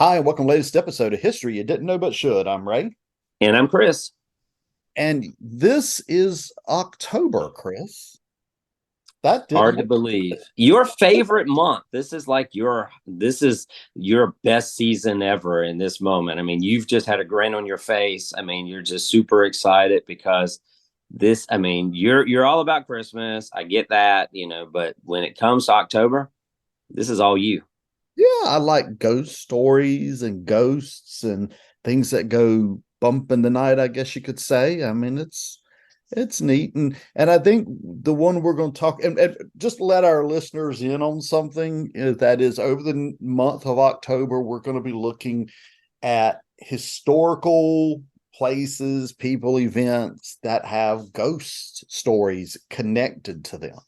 Hi, and welcome to the latest episode of History You Didn't Know But Should. I'm Ray. And I'm Chris. And this is October, Chris. That didn't Hard to make believe. Your favorite month. This is your best season ever in this moment. I mean, you've just had a grin on your face. I mean, you're just super excited because you're all about Christmas. I get that, but when it comes to October, this is all you. Yeah, I like ghost stories and ghosts and things that go bump in the night, I guess you could say. I mean, it's neat. And I think the one we're going to talk and just let our listeners in on something that is over the month of October, we're going to be looking at historical places, people, events that have ghost stories connected to them.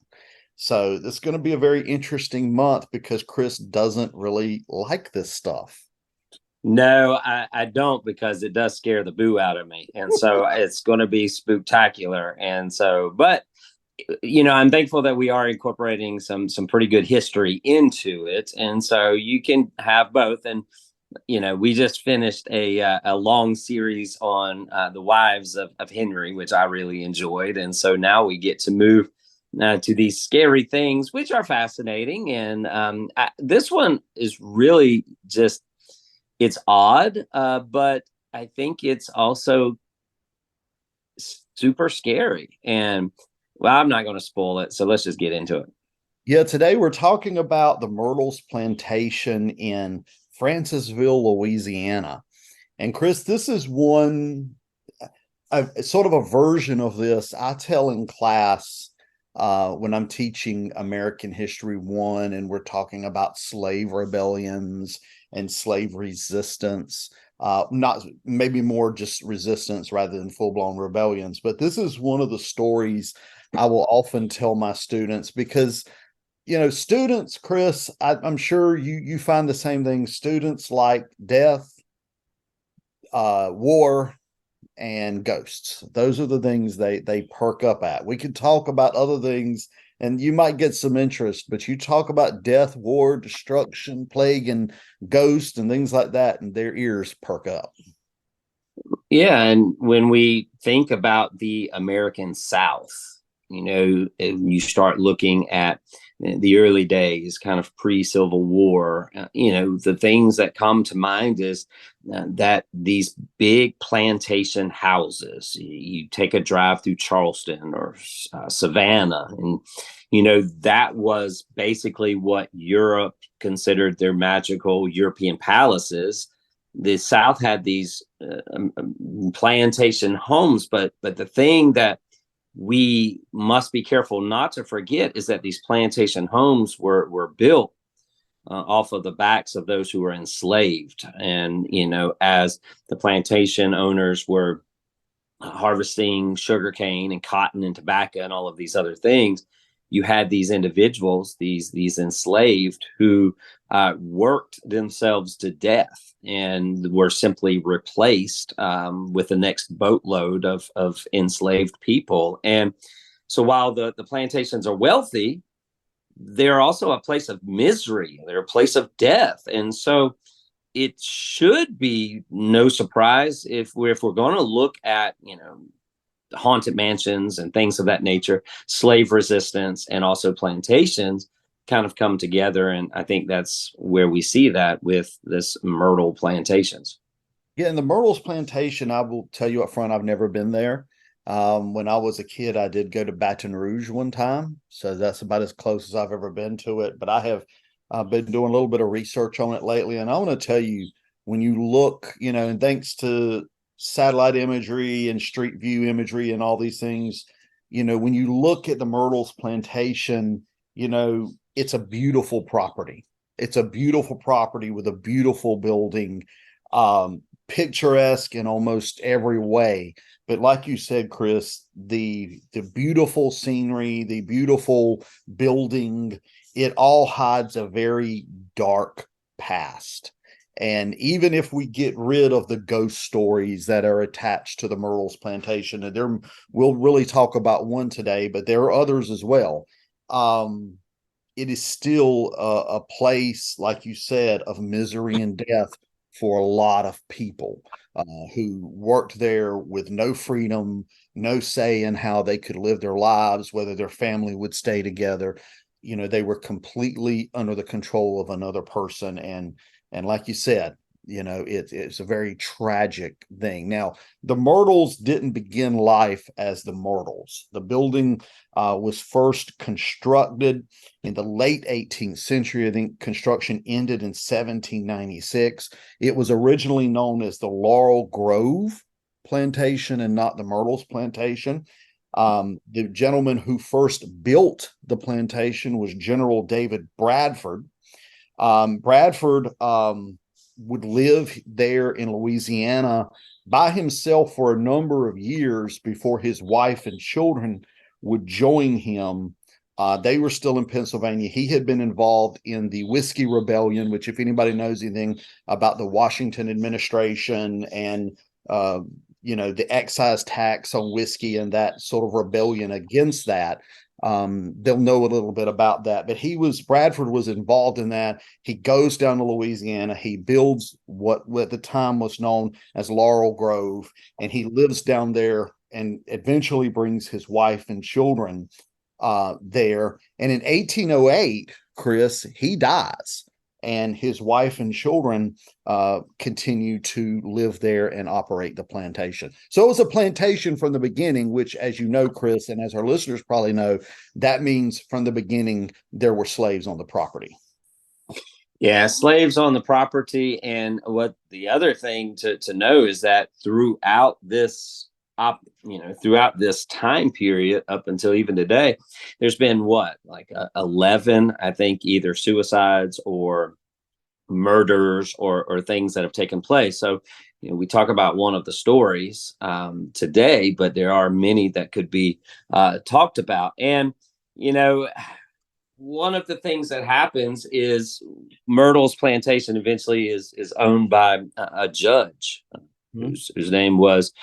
So it's going to be a very interesting month because Chris doesn't really like this stuff. No, I don't because it does scare the boo out of me. And so it's going to be spectacular. And so, but I'm thankful that we are incorporating some pretty good history into it, and so you can have both. And we just finished a long series on the wives of Henry, which I really enjoyed, and so now we get to move to these scary things, which are fascinating. And this one is really just it's odd, but I think it's also super scary. And well, I'm not going to spoil it, so let's just get into it. Yeah, today we're talking about the Myrtles Plantation in Francisville, Louisiana. And Chris, this is sort of a version of this I tell in class when I'm teaching American History 1 and we're talking about slave rebellions and slave resistance. Not maybe more just resistance rather than full-blown rebellions. But this is one of the stories I will often tell my students because students, Chris, I'm sure you find the same thing. Students like death, war, and ghosts. Those are the things they perk up at. We could talk about other things and you might get some interest, but you talk about death, war, destruction, plague, and ghosts and things like that, and their ears perk up. Yeah, and when we think about the American South, you start looking at the early days, kind of pre-Civil War. The things that come to mind is that these big plantation houses. You take a drive through Charleston or Savannah, and that was basically what Europe considered their magical European palaces. The South had these plantation homes, but the thing that we must be careful not to forget is that these plantation homes were built off of the backs of those who were enslaved. And as the plantation owners were harvesting sugarcane and cotton and tobacco and all of these other things, you had these individuals, these enslaved, who worked themselves to death and were simply replaced with the next boatload of enslaved people. And so while the plantations are wealthy, they're also a place of misery. They're a place of death. And so it should be no surprise if we're going to look at haunted mansions and things of that nature, slave resistance and also plantations kind of come together. And I think that's where we see that with this Myrtle Plantations. Yeah, and the Myrtles Plantation, I will tell you up front, I've never been there. When I was a kid, I did go to Baton Rouge one time, so that's about as close as I've ever been to it. But I have been doing a little bit of research on it lately, and I want to tell you, when you look, and thanks to satellite imagery and street view imagery and all these things, when you look at the Myrtles Plantation, it's a beautiful property. It's a beautiful property with a beautiful building. Picturesque in almost every way. But like you said, Chris, the beautiful scenery, the beautiful building, it all hides a very dark past. And even if we get rid of the ghost stories that are attached to the Myrtles Plantation, and we'll really talk about one today, but there are others as well. It is still a place, like you said, of misery and death for a lot of people who worked there with no freedom, no say in how they could live their lives, whether their family would stay together. You know, they were completely under the control of another person. And like you said, you know, it's a very tragic thing. Now, the Myrtles didn't begin life as the Myrtles. The building was first constructed in the late 18th century. I think construction ended in 1796. It was originally known as the Laurel Grove Plantation and not the Myrtles Plantation. The gentleman who first built the plantation was General David Bradford. Bradford would live there in Louisiana by himself for a number of years before his wife and children would join him. They were still in Pennsylvania. He had been involved in the Whiskey Rebellion, which, if anybody knows anything about the Washington administration and the excise tax on whiskey and that sort of rebellion against that, they'll know a little bit about that. But Bradford was involved in that. He goes down to Louisiana. He builds what at the time was known as Laurel Grove, and he lives down there and eventually brings his wife and children there. And in 1808, Chris, he dies, and his wife and children continue to live there and operate the plantation. So it was a plantation from the beginning, which, as you know, Chris, and as our listeners probably know, that means from the beginning there were slaves on the property. Yeah, slaves on the property. And what the other thing to know is that throughout this throughout this time period up until even today, there's been 11, I think, either suicides or murders or things that have taken place. So, we talk about one of the stories today, but there are many that could be talked about. And, one of the things that happens is Myrtles Plantation eventually is owned by a judge whose name was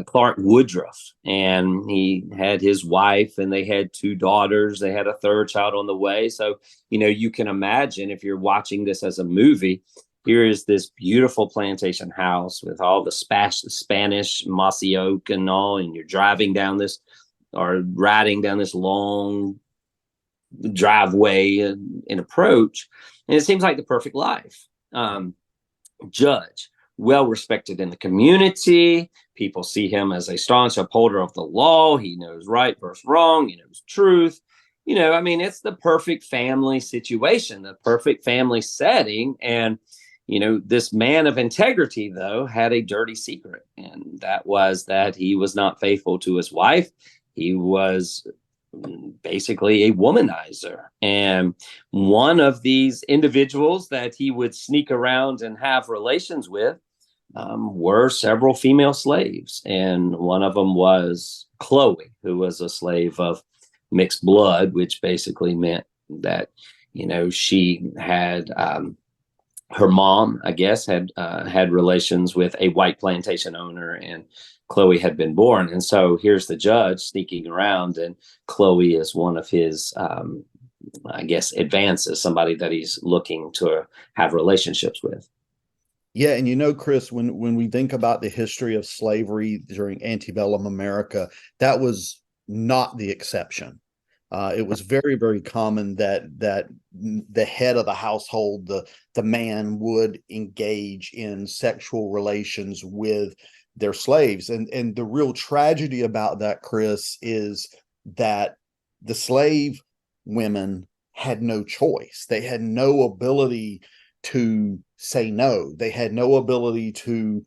Clark Woodruff. And he had his wife, and they had 2 daughters. They had a 3rd child on the way. So, you can imagine, if you're watching this as a movie, here is this beautiful plantation house with all the Spanish mossy oak and all, and you're riding down this long driveway and approach. And it seems like the perfect life. Judge, well respected in the community. People see him as a staunch upholder of the law. He knows right versus wrong. He knows truth. It's the perfect family situation, the perfect family setting. And, this man of integrity, though, had a dirty secret. And that was that he was not faithful to his wife. He was basically a womanizer. And one of these individuals that he would sneak around and have relations with were several female slaves. And one of them was Chloe, who was a slave of mixed blood, which basically meant that, she had her mom, I guess, had relations with a white plantation owner, and Chloe had been born. And so here's the judge sneaking around, and Chloe is one of his, I guess, advances, somebody that he's looking to have relationships with. Yeah, and Chris, when we think about the history of slavery during antebellum America, that was not the exception. It was very, very common that the head of the household, the man, would engage in sexual relations with their slaves. And the real tragedy about that, Chris, is that the slave women had no choice. They had no ability to say no. They had no ability to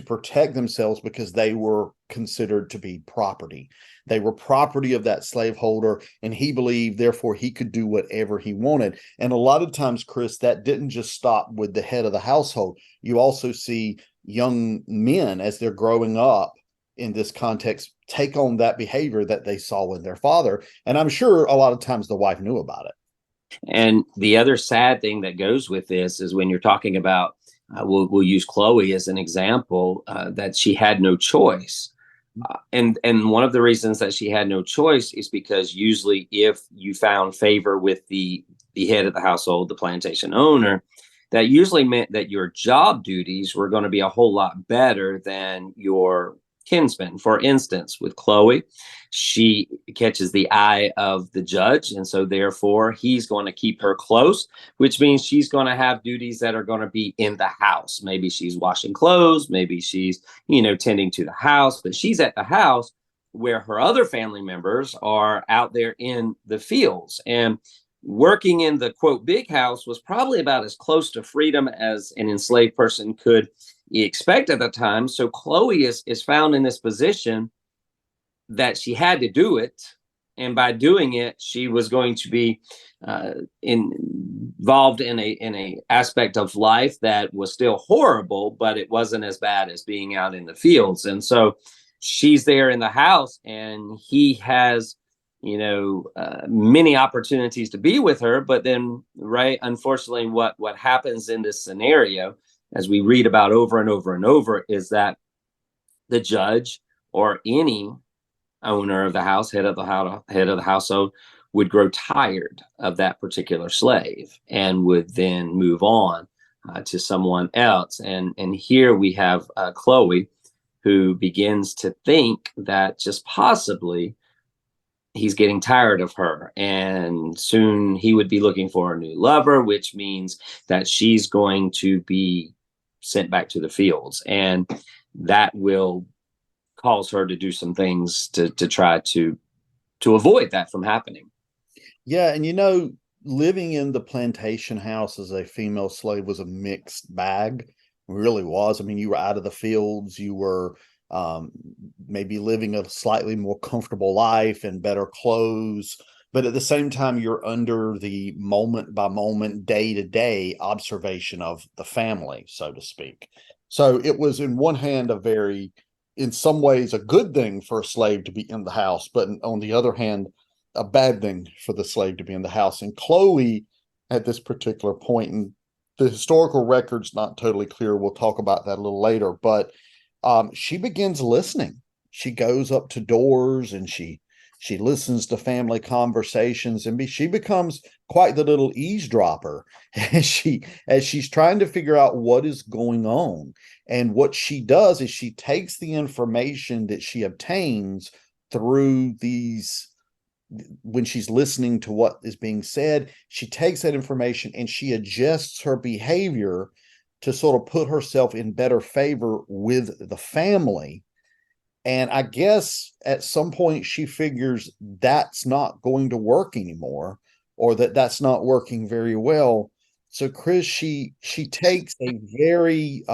protect themselves because they were considered to be property. They were property of that slaveholder, and he believed, therefore, he could do whatever he wanted. And a lot of times, Chris, that didn't just stop with the head of the household. You also see young men, as they're growing up in this context, take on that behavior that they saw in their father. And I'm sure a lot of times the wife knew about it. And the other sad thing that goes with this is when you're talking about, we'll use Chloe as an example, that she had no choice. And one of the reasons that she had no choice is because usually if you found favor with the head of the household, the plantation owner, that usually meant that your job duties were going to be a whole lot better than your kinsman. For instance, with Chloe, she catches the eye of the judge, and so therefore he's going to keep her close, which means she's going to have duties that are going to be in the house. Maybe she's washing clothes, maybe she's, tending to the house, but she's at the house where her other family members are out there in the fields. And working in the quote big house was probably about as close to freedom as an enslaved person could expect at the time. So Chloe is found in this position that she had to do it, and by doing it, she was going to be involved in a aspect of life that was still horrible, but it wasn't as bad as being out in the fields. And so she's there in the house, and he has many opportunities to be with her, but then, right, unfortunately, what happens in this scenario, as we read about over and over and over, is that the judge or any owner of the house, head of the household, would grow tired of that particular slave and would then move on to someone else. And here we have Chloe, who begins to think that just possibly he's getting tired of her, and soon he would be looking for a new lover, which means that she's going to be sent back to the fields, and that will cause her to do some things to try to avoid that from happening. Yeah, and living in the plantation house as a female slave was a mixed bag. It really was. I mean, you were out of the fields, you were maybe living a slightly more comfortable life and better clothes, but at the same time, you're under the moment by moment, day to day observation of the family, so to speak. So it was, in one hand, in some ways, a good thing for a slave to be in the house, but on the other hand, a bad thing for the slave to be in the house. And Chloe, at this particular point, and the historical record's not totally clear, we'll talk about that a little later, but she begins listening. She goes up to doors and she listens to family conversations, and she becomes quite the little eavesdropper as she's trying to figure out what is going on. And what she does is she takes the information that she obtains through when she's listening to what is being said, she takes that information and she adjusts her behavior to sort of put herself in better favor with the family. And I guess at some point she figures that's not going to work anymore, or that's not working very well. So Chris, she takes a very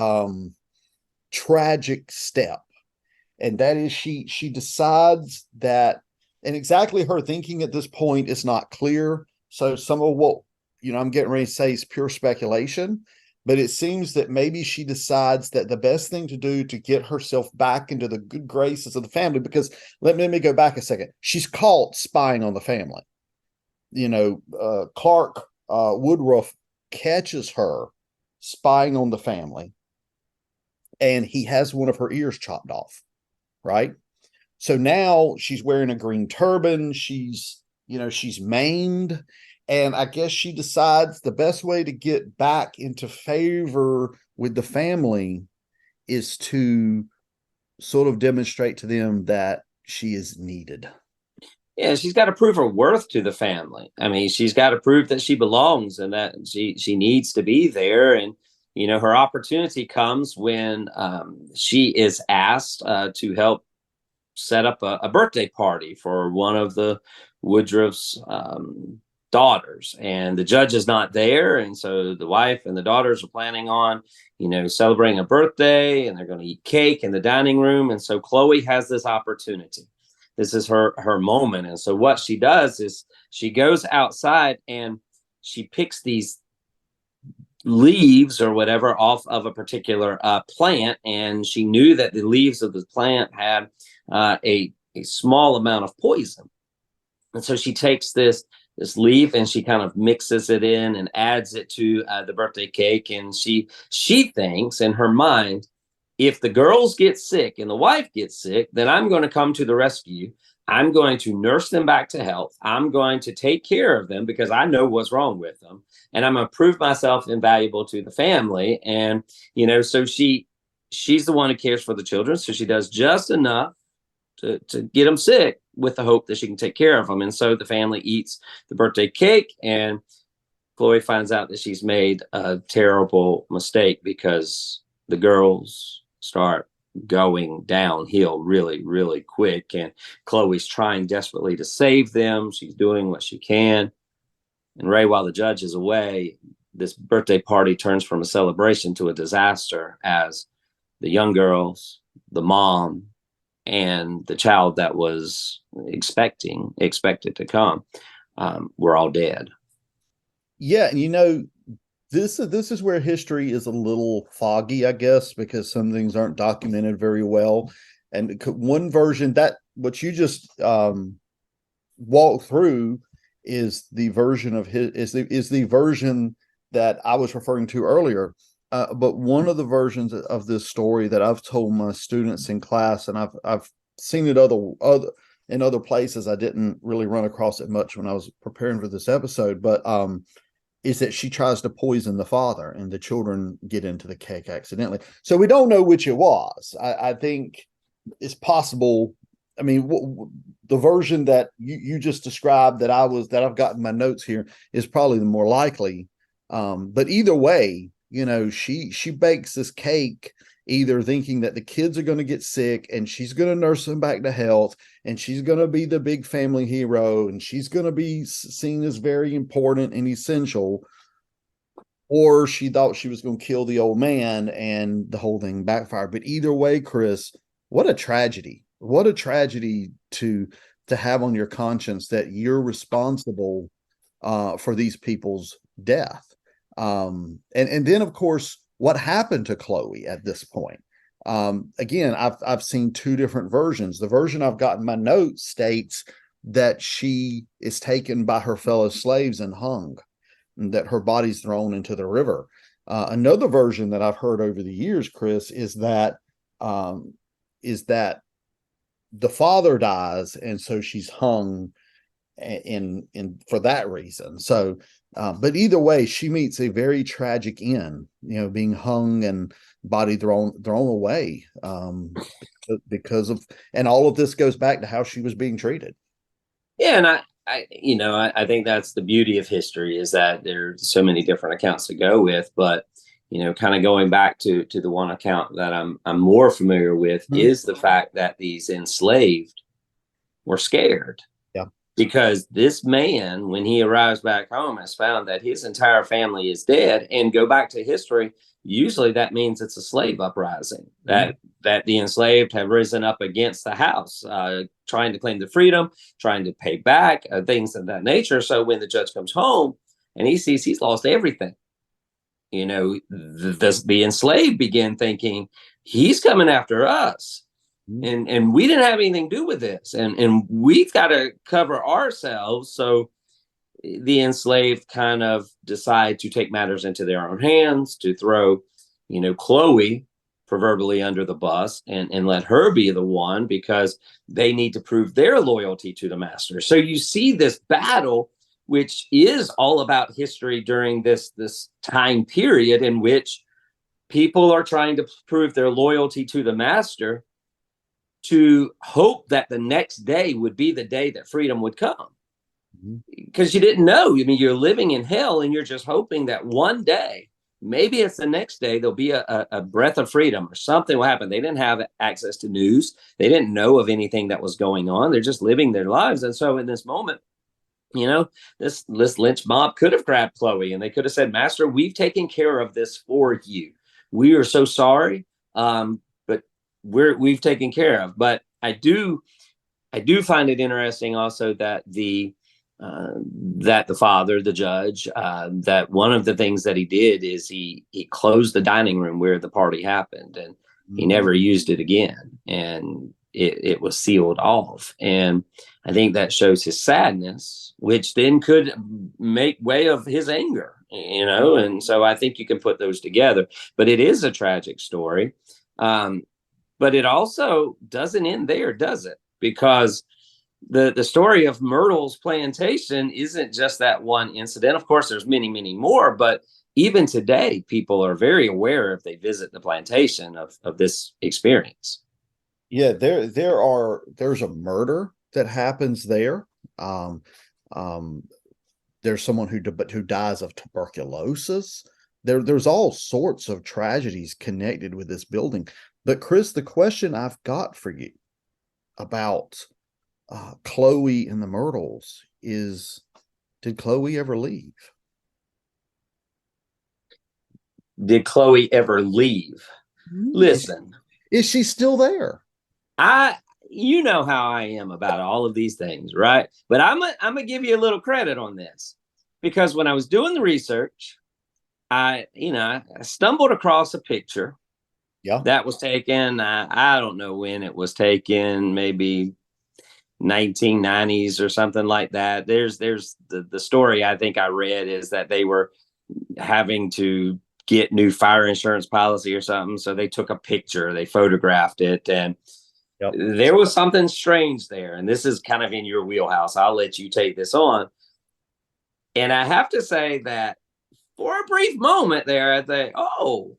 tragic step, and that is she decides that, and exactly her thinking at this point is not clear. So some of what I'm getting ready to say is pure speculation. But it seems that maybe she decides that the best thing to do to get herself back into the good graces of the family, because let me go back a second. She's caught spying on the family. Clark Woodruff catches her spying on the family, and he has one of her ears chopped off, right? So now she's wearing a green turban. She's maimed. And I guess she decides the best way to get back into favor with the family is to sort of demonstrate to them that she is needed. Yeah, she's got to prove her worth to the family. I mean, she's got to prove that she belongs and that she needs to be there. And her opportunity comes when she is asked to help set up a birthday party for one of the Woodruff's daughters, and the judge is not there, and so the wife and the daughters are planning on celebrating a birthday, and they're going to eat cake in the dining room. And so Chloe has this opportunity. This is her moment. And so what she does is she goes outside and she picks these leaves or whatever off of a particular plant, and she knew that the leaves of the plant had a small amount of poison. And so she takes this leaf and she kind of mixes it in and adds it to the birthday cake. And she thinks in her mind, if the girls get sick and the wife gets sick, then I'm going to come to the rescue. I'm going to nurse them back to health. I'm going to take care of them because I know what's wrong with them. And I'm going to prove myself invaluable to the family. And, so she's the one who cares for the children. So she does just enough to get them sick with the hope that she can take care of them. And so the family eats the birthday cake, and Chloe finds out that she's made a terrible mistake because the girls start going downhill really, really quick. And Chloe's trying desperately to save them. She's doing what she can. And Ray, while the judge is away, this birthday party turns from a celebration to a disaster as the young girls, the mom, and the child that was expected to come, were all dead. Yeah, and this is where history is a little foggy, I guess, because some things aren't documented very well. And one version that what you just walked through is the version of is the version that I was referring to earlier. But one of the versions of this story that I've told my students in class, and I've seen it other in other places. I didn't really run across it much when I was preparing for this episode, but is that she tries to poison the father, and the children get into the cake accidentally. So we don't know which it was. I think it's possible. I mean, the version that you just described that I've got in my notes here is probably the more likely. But either way, she bakes this cake either thinking that the kids are going to get sick and she's going to nurse them back to health, and she's going to be the big family hero, and she's going to be seen as very important and essential, or she thought she was going to kill the old man and the whole thing backfired. But either way, Chris, what a tragedy. What a tragedy to have on your conscience that you're responsible for these people's death. And then, of course, what happened to Chloe at this point? Again, I've seen two different versions. The version I've got in my notes states that she is taken by her fellow slaves and hung, and that her body's thrown into the river. Another version that I've heard over the years, Chris, is that the father dies, and so she's hung in for that reason. So but either way, she meets a very tragic end, being hung and body thrown away, because of, and all of this goes back to how she was being treated. Yeah, and I think that's the beauty of history, is that there's so many different accounts to go with. But kind of going back to the one account that I'm more familiar with, is the fact that these enslaved were scared. Yeah. Because this man, when he arrives back home, has found that his entire family is dead. And go back to history, usually that means it's a slave uprising, that the enslaved have risen up against the house, trying to claim the freedom, trying to pay back, things of that nature. So when the judge comes home and he sees he's lost everything, the enslaved begin thinking he's coming after us. And we didn't have anything to do with this, and we've got to cover ourselves. So the enslaved kind of decide to take matters into their own hands, to throw, Chloe proverbially under the bus, and let her be the one, because they need to prove their loyalty to the master. So you see this battle, which is all about history during this time period in which people are trying to prove their loyalty to the master, to hope that the next day would be the day that freedom would come. Because you didn't know. I mean, you're living in hell, and you're just hoping that one day, maybe it's the next day, there'll be a breath of freedom, or something will happen. They didn't have access to news. They didn't know of anything that was going on. They're just living their lives. And so in this moment, this lynch mob could have grabbed Chloe, and they could have said, "Master, we've taken care of this for you. We are so sorry. But we've taken care of." But I do find it interesting also that the father, the judge, that one of the things that he did is he closed the dining room where the party happened, and he never used it again, and it was sealed off. And I think that shows his sadness, which then could make way of his anger, and so I think you can put those together. But it is a tragic story. But it also doesn't end there, does it? Because the story of Myrtles Plantation isn't just that one incident. Of course, there's many, many more, but even today, people are very aware if they visit the plantation of this experience. Yeah, there's a murder that happens there. Um, um, there's someone who dies of tuberculosis. There's all sorts of tragedies connected with this building. But Chris, the question I've got for you about Chloe and the Myrtles is, did Chloe ever leave? Did Chloe ever leave? Is, Listen, is she still there? I you know how I am about all of these things, right? But I'm gonna give you a little credit on this because when I was doing the research, I stumbled across a picture Yeah. that was taken. I don't know when it was taken, maybe 1990s or something like that. There's the story I think I read is that they were having to get new fire insurance policy or something, so they took a picture, they photographed it, and Yep. there was something strange there. And this is kind of in your wheelhouse. I'll let you take this on. And I have to say that for a brief moment there, I think, oh,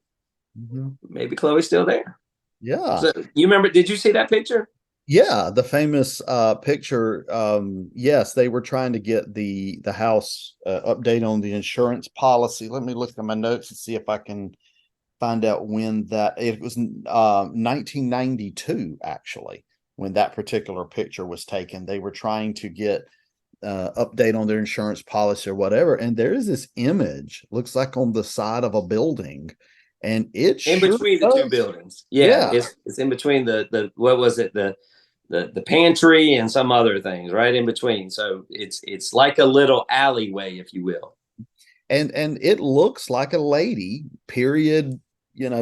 maybe Chloe's still there. Yeah. So you remember, did you see that picture? Yeah, the famous picture. Yes, they were trying to get the house update on the insurance policy. Let me look at my notes and see if I can find out when that it was 1992 actually when that particular picture was taken. They were trying to get update on their insurance policy or whatever, and there is this image, looks like on the side of a building, and it In sure between the two does. buildings. Yeah, Yeah. it's in between the what was it, the pantry and some other things right in between. So it's like a little alleyway, if you will. And it looks like a lady, period,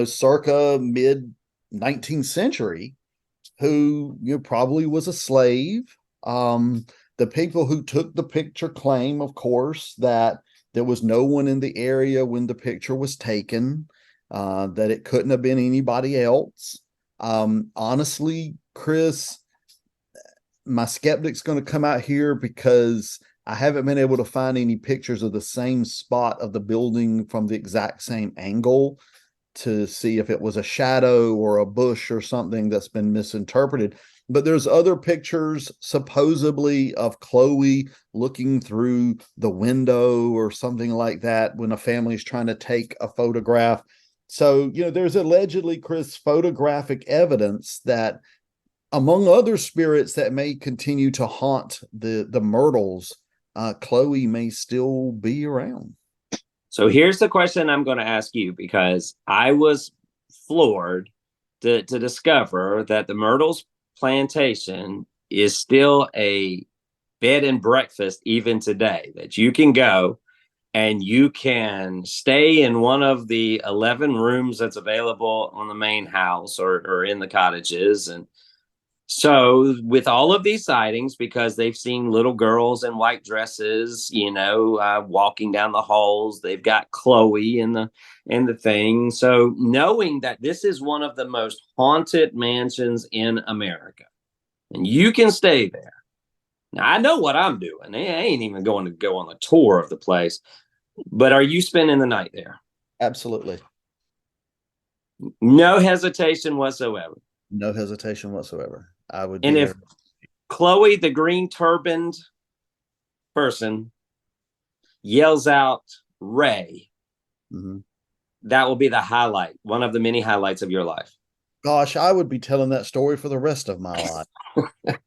circa mid 19th century, who probably was a slave. The people who took the picture claim, of course, that there was no one in the area when the picture was taken, that it couldn't have been anybody else. Honestly, Chris, my skeptic's going to come out here because I haven't been able to find any pictures of the same spot of the building from the exact same angle to see if it was a shadow or a bush or something that's been misinterpreted. But there's other pictures supposedly of Chloe looking through the window or something like that when a family is trying to take a photograph. So, there's allegedly, Chris, photographic evidence that among other spirits that may continue to haunt the Myrtles, Chloe may still be around. So here's the question I'm going to ask you because I was floored to discover that the Myrtles Plantation is still a bed and breakfast even today, that you can go and you can stay in one of the 11 rooms that's available on the main house or in the cottages. And so, with all of these sightings, because they've seen little girls in white dresses, walking down the halls, they've got Chloe in the thing. So, knowing that this is one of the most haunted mansions in America, and you can stay there. Now, I know what I'm doing. I ain't even going to go on a tour of the place. But are you spending the night there? Absolutely. No hesitation whatsoever. No hesitation whatsoever. I would be And if there. Chloe, the green turbaned person, yells out Ray, that will be the highlight, one of the many highlights of your life. Gosh, I would be telling that story for the rest of my life.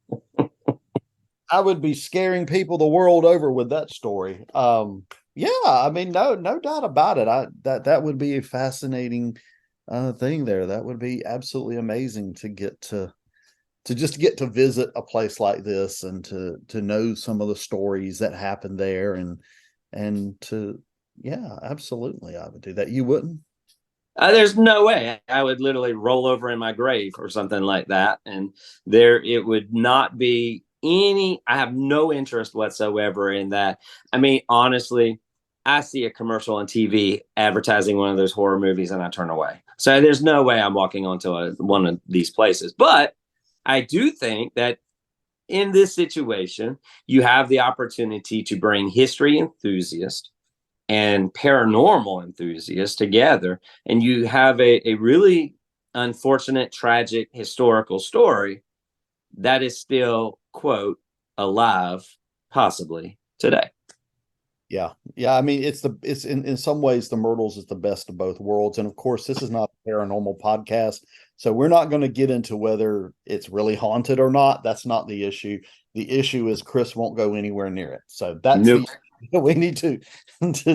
I would be scaring people the world over with that story. Yeah, I mean, no doubt about it. That would be a fascinating thing there. That would be absolutely amazing to get to just get to visit a place like this and to know some of the stories that happened there and to yeah, absolutely I would do that. You wouldn't? There's no way I would literally roll over in my grave or something like that. And there, it would not be I have no interest whatsoever in that. I mean, honestly, I see a commercial on TV advertising one of those horror movies and I turn away. So there's no way I'm walking onto one of these places. But I do think that in this situation, you have the opportunity to bring history enthusiasts and paranormal enthusiasts together, and you have a really unfortunate, tragic historical story that is still, quote, alive, possibly today. Yeah. Yeah. I mean, it's in some ways the Myrtles is the best of both worlds. And of course, this is not a paranormal podcast. So we're not going to get into whether it's really haunted or not. That's not the issue. The issue is Chris won't go anywhere near it. So that's Nope. the we need to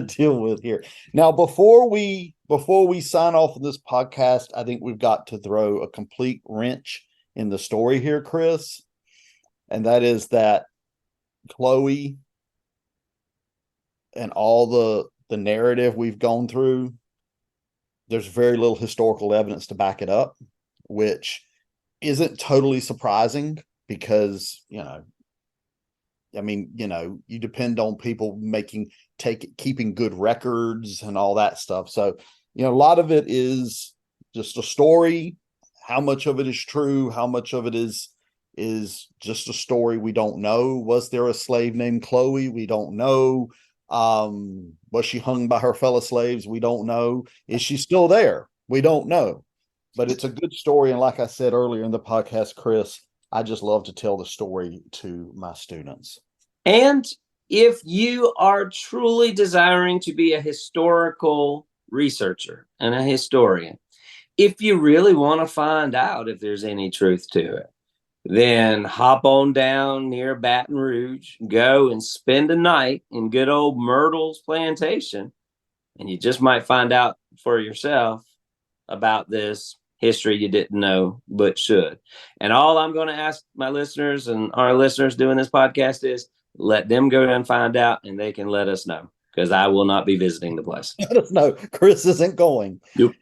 deal with here. Now, before we sign off on this podcast, I think we've got to throw a complete wrench in the story here, Chris. And that is that Chloe and all the narrative we've gone through, there's very little historical evidence to back it up, which isn't totally surprising because, I mean, you depend on people keeping good records and all that stuff. So, a lot of it is just a story. How much of it is true? How much of it is just a story? We don't know. Was there a slave named Chloe? We don't know. Was she hung by her fellow slaves? We don't know. Is she still there? We don't know. But it's a good story. And like I said earlier in the podcast, Chris, I just love to tell the story to my students. And if you are truly desiring to be a historical researcher and a historian, if you really want to find out if there's any truth to it, then hop on down near Baton Rouge, go and spend a night in good old Myrtles Plantation, and you just might find out for yourself about this history you didn't know but should. And all I'm going to ask my listeners and our listeners doing this podcast is let them go and find out, and they can let us know, because I will not be visiting the place. Let us know. Chris isn't going. Yep.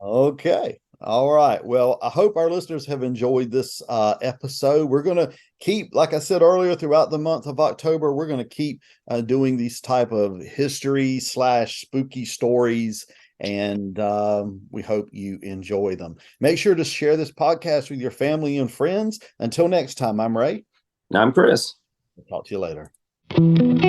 Okay. All right. Well, I hope our listeners have enjoyed this episode. We're going to keep, like I said earlier, throughout the month of October, we're going to keep doing these type of history/spooky stories, and we hope you enjoy them. Make sure to share this podcast with your family and friends. Until next time, I'm Ray. I'm Chris. I'll talk to you later.